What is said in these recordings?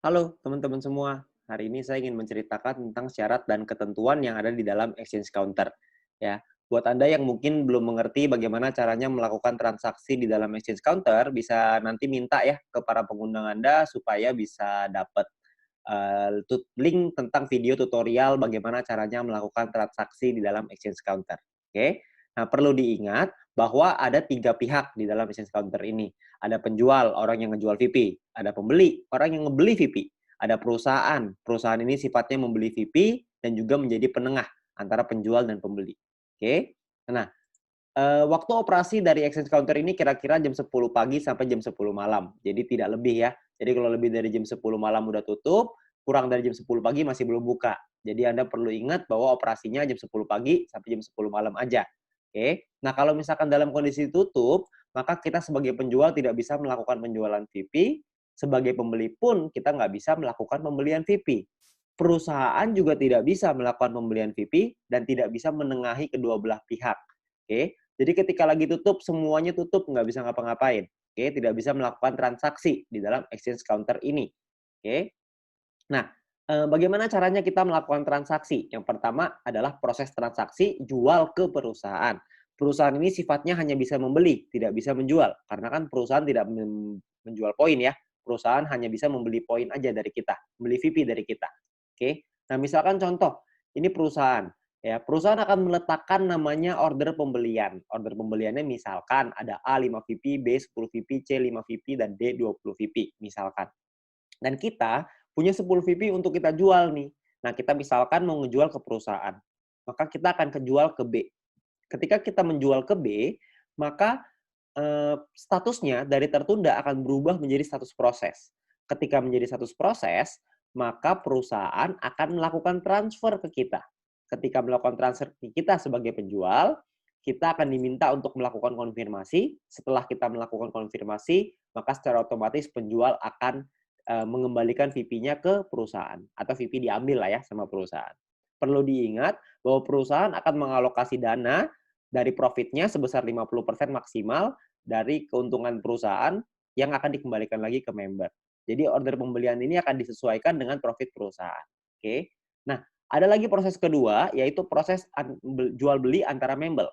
Halo teman-teman semua, hari ini saya ingin menceritakan tentang syarat dan ketentuan yang ada di dalam exchange counter. Ya, buat Anda yang mungkin belum mengerti bagaimana caranya melakukan transaksi di dalam exchange counter, bisa nanti minta ya ke para pengguna Anda supaya bisa dapat link tentang video tutorial bagaimana caranya melakukan transaksi di dalam exchange counter. Oke, nah perlu diingat bahwa ada tiga pihak di dalam exchange counter ini. Ada penjual, orang yang ngejual VP. Ada pembeli, orang yang ngebeli VP. Ada perusahaan, perusahaan ini sifatnya membeli VP dan juga menjadi penengah antara penjual dan pembeli. Oke, nah waktu operasi dari exchange counter ini kira-kira jam 10 pagi sampai jam 10 malam. Jadi tidak lebih ya. Jadi kalau lebih dari jam 10 malam udah tutup, kurang dari jam 10 pagi masih belum buka. Jadi Anda perlu ingat bahwa operasinya jam 10 pagi sampai jam 10 malam aja. Oke. Nah, kalau misalkan dalam kondisi tutup, maka kita sebagai penjual tidak bisa melakukan penjualan VP, sebagai pembeli pun kita nggak bisa melakukan pembelian VP. Perusahaan juga tidak bisa melakukan pembelian VP dan tidak bisa menengahi kedua belah pihak. Oke. Jadi ketika lagi tutup, semuanya tutup, nggak bisa ngapa-ngapain. Oke, tidak bisa melakukan transaksi di dalam exchange counter ini. Oke. Nah, bagaimana caranya kita melakukan transaksi? Yang pertama adalah proses transaksi jual ke perusahaan. Perusahaan ini sifatnya hanya bisa membeli, tidak bisa menjual. Karena kan perusahaan tidak menjual poin ya. Perusahaan hanya bisa membeli poin aja dari kita, membeli VP dari kita. Oke. Nah, misalkan contoh, ini perusahaan. Ya, perusahaan akan meletakkan namanya order pembelian. Order pembeliannya misalkan ada A 5 VP, B 10 VP, C 5 VP, dan D 20 VP, misalkan. Dan kita punya 10 VP untuk kita jual nih. Nah, kita misalkan mau ngejual ke perusahaan, maka kita akan kejual ke B. Ketika kita menjual ke B, maka statusnya dari tertunda akan berubah menjadi status proses. Ketika menjadi status proses, maka perusahaan akan melakukan transfer ke kita. Ketika melakukan transfer ke kita sebagai penjual, kita akan diminta untuk melakukan konfirmasi. Setelah kita melakukan konfirmasi, maka secara otomatis penjual akan mengembalikan VP-nya ke perusahaan atau VP diambil lah ya sama perusahaan. Perlu diingat bahwa perusahaan akan mengalokasi dana dari profitnya sebesar 50% maksimal dari keuntungan perusahaan yang akan dikembalikan lagi ke member. Jadi order pembelian ini akan disesuaikan dengan profit perusahaan. Oke. Nah, ada lagi proses kedua yaitu proses jual beli antara member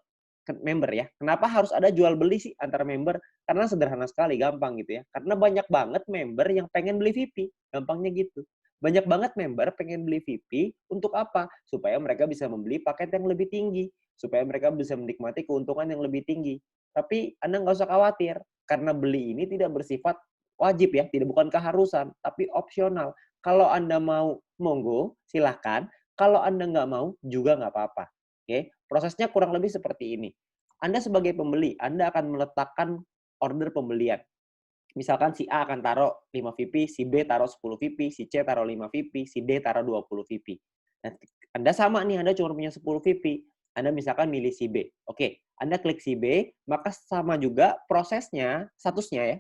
ya. Kenapa harus ada jual beli sih antara member? Karena sederhana sekali, gampang gitu ya. Karena banyak banget member yang pengen beli VP, gampangnya gitu. Banyak banget member pengen beli VP untuk apa? Supaya mereka bisa membeli paket yang lebih tinggi, supaya mereka bisa menikmati keuntungan yang lebih tinggi. Tapi Anda nggak usah khawatir, karena beli ini tidak bersifat wajib ya, tidak bukan keharusan, tapi opsional. Kalau Anda mau, monggo, silahkan. Kalau Anda nggak mau, juga nggak apa-apa. Oke, prosesnya kurang lebih seperti ini. Anda sebagai pembeli, Anda akan meletakkan order pembelian. Misalkan si A akan taruh 5 VP, si B taruh 10 VP, si C taruh 5 VP, si D taruh 20 VP. Dan Anda sama nih, Anda cuma punya 10 VP. Anda misalkan milih si B. Oke, Anda klik si B, maka sama juga prosesnya, statusnya ya,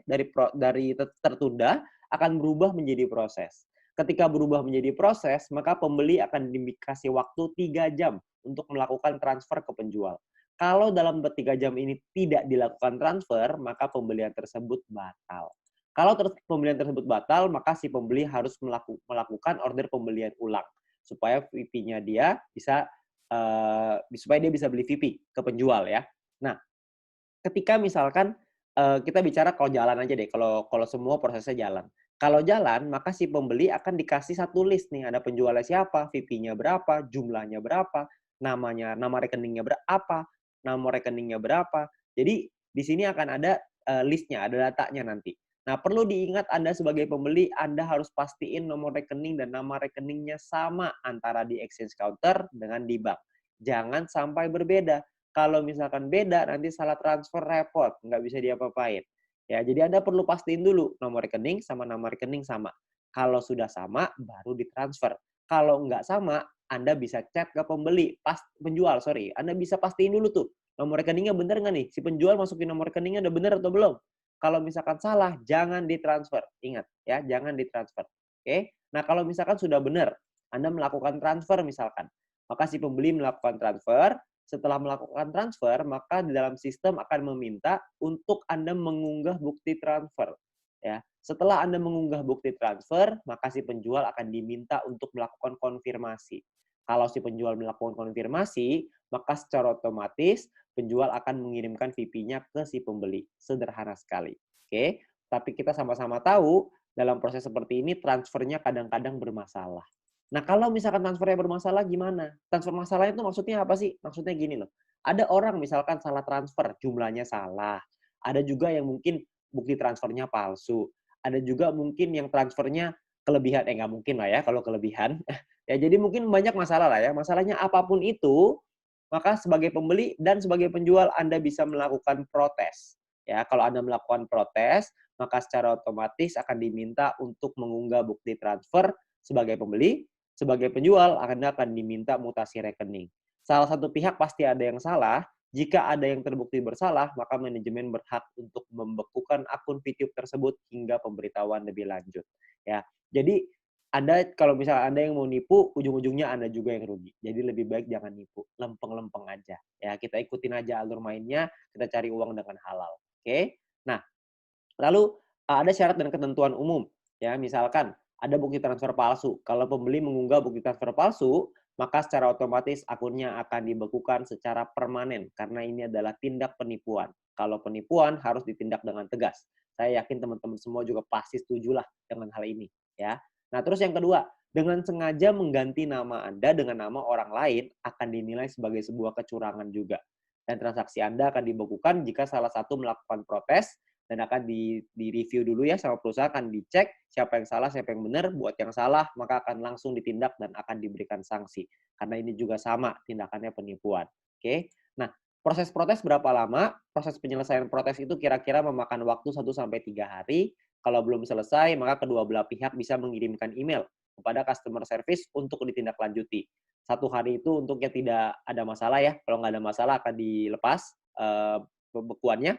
dari tertunda akan berubah menjadi proses. Ketika berubah menjadi proses, maka pembeli akan dikasih waktu 3 jam untuk melakukan transfer ke penjual. Kalau dalam 3 jam ini tidak dilakukan transfer, maka pembelian tersebut batal. Kalau pembelian tersebut batal, maka si pembeli harus melakukan order pembelian ulang supaya VP-nya dia bisa supaya dia bisa beli VP ke penjual ya. Nah, ketika misalkan kita bicara kalau jalan aja deh, kalau kalau semua prosesnya jalan. Kalau jalan, maka si pembeli akan dikasih satu list nih, ada penjualnya siapa, VP-nya berapa, jumlahnya berapa, nama rekeningnya berapa, nomor rekeningnya berapa. Jadi di sini akan ada list-nya, ada datanya nanti. Nah, perlu diingat Anda sebagai pembeli, Anda harus pastiin nomor rekening dan nama rekeningnya sama antara di exchange counter dengan di bank. Jangan sampai berbeda. Kalau misalkan beda, nanti salah transfer repot, nggak bisa diapa-apain. Ya, jadi Anda perlu pastiin dulu nomor rekening sama nama rekening sama. Kalau sudah sama, baru ditransfer. Kalau nggak sama, Anda bisa chat ke penjual, sorry. Anda bisa pastiin dulu tuh, nomor rekeningnya bener nggak nih? Si penjual masukin nomor rekeningnya udah bener atau belum? Kalau misalkan salah, jangan ditransfer. Ingat ya, jangan ditransfer. Oke? Nah, kalau misalkan sudah benar, Anda melakukan transfer misalkan, maka si pembeli melakukan transfer, setelah melakukan transfer, maka di dalam sistem akan meminta untuk Anda mengunggah bukti transfer. Ya, setelah Anda mengunggah bukti transfer, maka si penjual akan diminta untuk melakukan konfirmasi. Kalau si penjual melakukan konfirmasi, maka secara otomatis penjual akan mengirimkan VP-nya ke si pembeli. Sederhana sekali. Oke, tapi kita sama-sama tahu dalam proses seperti ini transfernya kadang-kadang bermasalah. Nah, kalau misalkan transfernya bermasalah gimana? Transfer masalahnya itu maksudnya apa sih? Maksudnya gini loh. Ada orang misalkan salah transfer, jumlahnya salah. Ada juga yang mungkin bukti transfernya palsu. Ada juga mungkin yang transfernya kelebihan, nggak mungkin lah ya kalau kelebihan. Ya, jadi mungkin banyak masalah lah ya. Masalahnya apapun itu, maka sebagai pembeli dan sebagai penjual Anda bisa melakukan protes. Ya, kalau Anda melakukan protes, maka secara otomatis akan diminta untuk mengunggah bukti transfer sebagai pembeli, sebagai penjual Anda akan diminta mutasi rekening. Salah satu pihak pasti ada yang salah. Jika ada yang terbukti bersalah, maka manajemen berhak untuk membekukan akun VTube tersebut hingga pemberitahuan lebih lanjut. Ya, jadi Anda kalau misalnya Anda yang mau nipu, ujung-ujungnya Anda juga yang rugi. Jadi lebih baik jangan nipu, lempeng-lempeng aja. Ya, kita ikutin aja alur mainnya, kita cari uang dengan halal. Oke? Nah, lalu ada syarat dan ketentuan umum. Ya, misalkan ada bukti transfer palsu. Kalau pembeli mengunggah bukti transfer palsu, maka secara otomatis akunnya akan dibekukan secara permanen karena ini adalah tindak penipuan. Kalau penipuan harus ditindak dengan tegas. Saya yakin teman-teman semua juga pasti setuju lah dengan hal ini, ya. Nah, terus yang kedua, dengan sengaja mengganti nama Anda dengan nama orang lain akan dinilai sebagai sebuah kecurangan juga. Dan transaksi Anda akan dibekukan jika salah satu melakukan protes dan akan di-review dulu ya sama perusahaan, akan dicek siapa yang salah, siapa yang benar. Buat yang salah, maka akan langsung ditindak dan akan diberikan sanksi. Karena ini juga sama tindakannya penipuan. Oke. Nah, proses protes berapa lama? Proses penyelesaian protes itu kira-kira memakan waktu 1-3 hari. Kalau belum selesai, maka kedua belah pihak bisa mengirimkan email kepada customer service untuk ditindaklanjuti. 1 hari itu untuk yang tidak ada masalah ya. Kalau nggak ada masalah akan dilepas pembekuannya,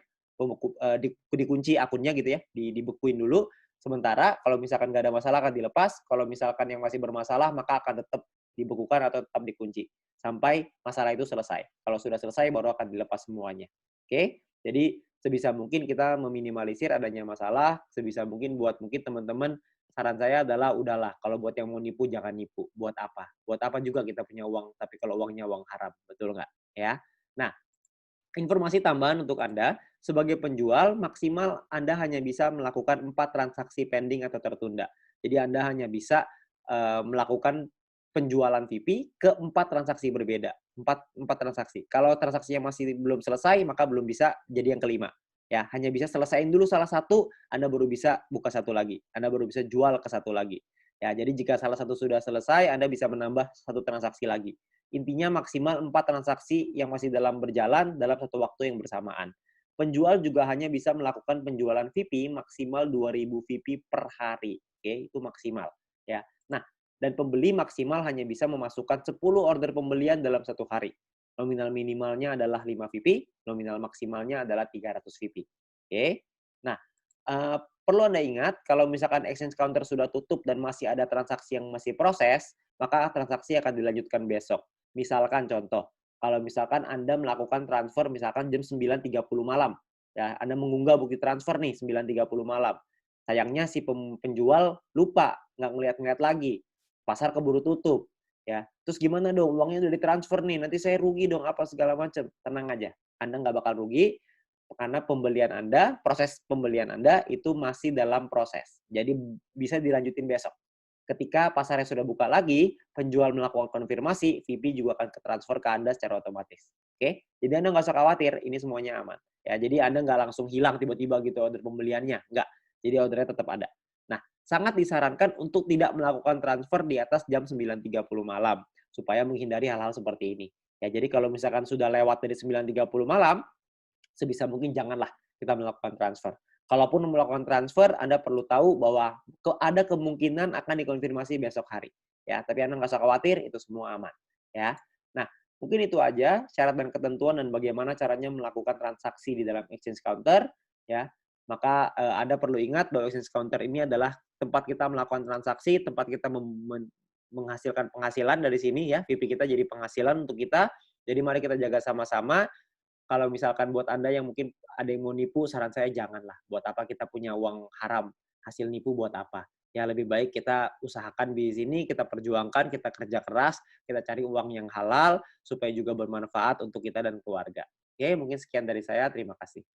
dikunci akunnya gitu ya, dibekuin dulu. Sementara kalau misalkan nggak ada masalah akan dilepas, kalau misalkan yang masih bermasalah maka akan tetap dibekukan atau tetap dikunci sampai masalah itu selesai. Kalau sudah selesai baru akan dilepas semuanya. Oke? Jadi sebisa mungkin kita meminimalisir adanya masalah, sebisa mungkin buat mungkin teman-teman saran saya adalah udahlah kalau buat yang mau nipu jangan nipu. Buat apa? Buat apa juga kita punya uang tapi kalau uangnya uang haram, betul nggak? Ya. Nah, informasi tambahan untuk Anda, sebagai penjual maksimal Anda hanya bisa melakukan 4 transaksi pending atau tertunda. Jadi Anda hanya bisa melakukan penjualan VP ke 4 transaksi berbeda. 4 transaksi. Kalau transaksinya masih belum selesai, maka belum bisa jadi yang kelima. Ya, hanya bisa selesaiin dulu salah satu, Anda baru bisa buka satu lagi. Anda baru bisa jual ke satu lagi. Ya, jadi jika salah satu sudah selesai, Anda bisa menambah satu transaksi lagi. Intinya maksimal 4 transaksi yang masih dalam berjalan dalam satu waktu yang bersamaan. Penjual juga hanya bisa melakukan penjualan VP maksimal 2.000 VP per hari. Oke, itu maksimal. Ya. Nah, dan pembeli maksimal hanya bisa memasukkan 10 order pembelian dalam satu hari. Nominal minimalnya adalah 5 VP, nominal maksimalnya adalah 300 VP. Oke. Nah, perlu Anda ingat, kalau misalkan exchange counter sudah tutup dan masih ada transaksi yang masih proses, maka transaksi akan dilanjutkan besok. Misalkan contoh, kalau misalkan Anda melakukan transfer misalkan jam 9.30 malam, ya Anda mengunggah bukti transfer nih 9.30 malam. Sayangnya si penjual lupa, nggak ngeliat-ngeliat lagi. Pasar keburu tutup. Ya, terus gimana dong? Uangnya udah ditransfer nih, nanti saya rugi dong apa segala macam. Tenang aja, Anda nggak bakal rugi karena pembelian Anda, proses pembelian Anda itu masih dalam proses. Jadi bisa dilanjutin besok. Ketika pasarnya sudah buka lagi, penjual melakukan konfirmasi, VP juga akan transfer ke Anda secara otomatis. Oke? Jadi Anda nggak usah khawatir, ini semuanya aman. Ya, jadi Anda nggak langsung hilang tiba-tiba gitu order pembeliannya. Nggak. Jadi ordernya tetap ada. Nah, sangat disarankan untuk tidak melakukan transfer di atas jam 9.30 malam, supaya menghindari hal-hal seperti ini. Ya, jadi kalau misalkan sudah lewat dari 9.30 malam, sebisa mungkin janganlah kita melakukan transfer. Kalaupun melakukan transfer, Anda perlu tahu bahwa ada kemungkinan akan dikonfirmasi besok hari. Ya, tapi Anda nggak usah khawatir, itu semua aman. Ya, nah mungkin itu aja syarat dan ketentuan dan bagaimana caranya melakukan transaksi di dalam exchange counter. Ya, maka Anda perlu ingat bahwa exchange counter ini adalah tempat kita melakukan transaksi, tempat kita menghasilkan penghasilan dari sini ya, VP kita jadi penghasilan untuk kita. Jadi mari kita jaga sama-sama. kalau misalkan buat Anda yang mungkin ada yang mau nipu, saran saya janganlah. Buat apa kita punya uang haram, hasil nipu buat apa? Ya lebih baik kita usahakan di sini, kita perjuangkan, kita kerja keras, kita cari uang yang halal, supaya juga bermanfaat untuk kita dan keluarga. Oke, mungkin sekian dari saya, terima kasih.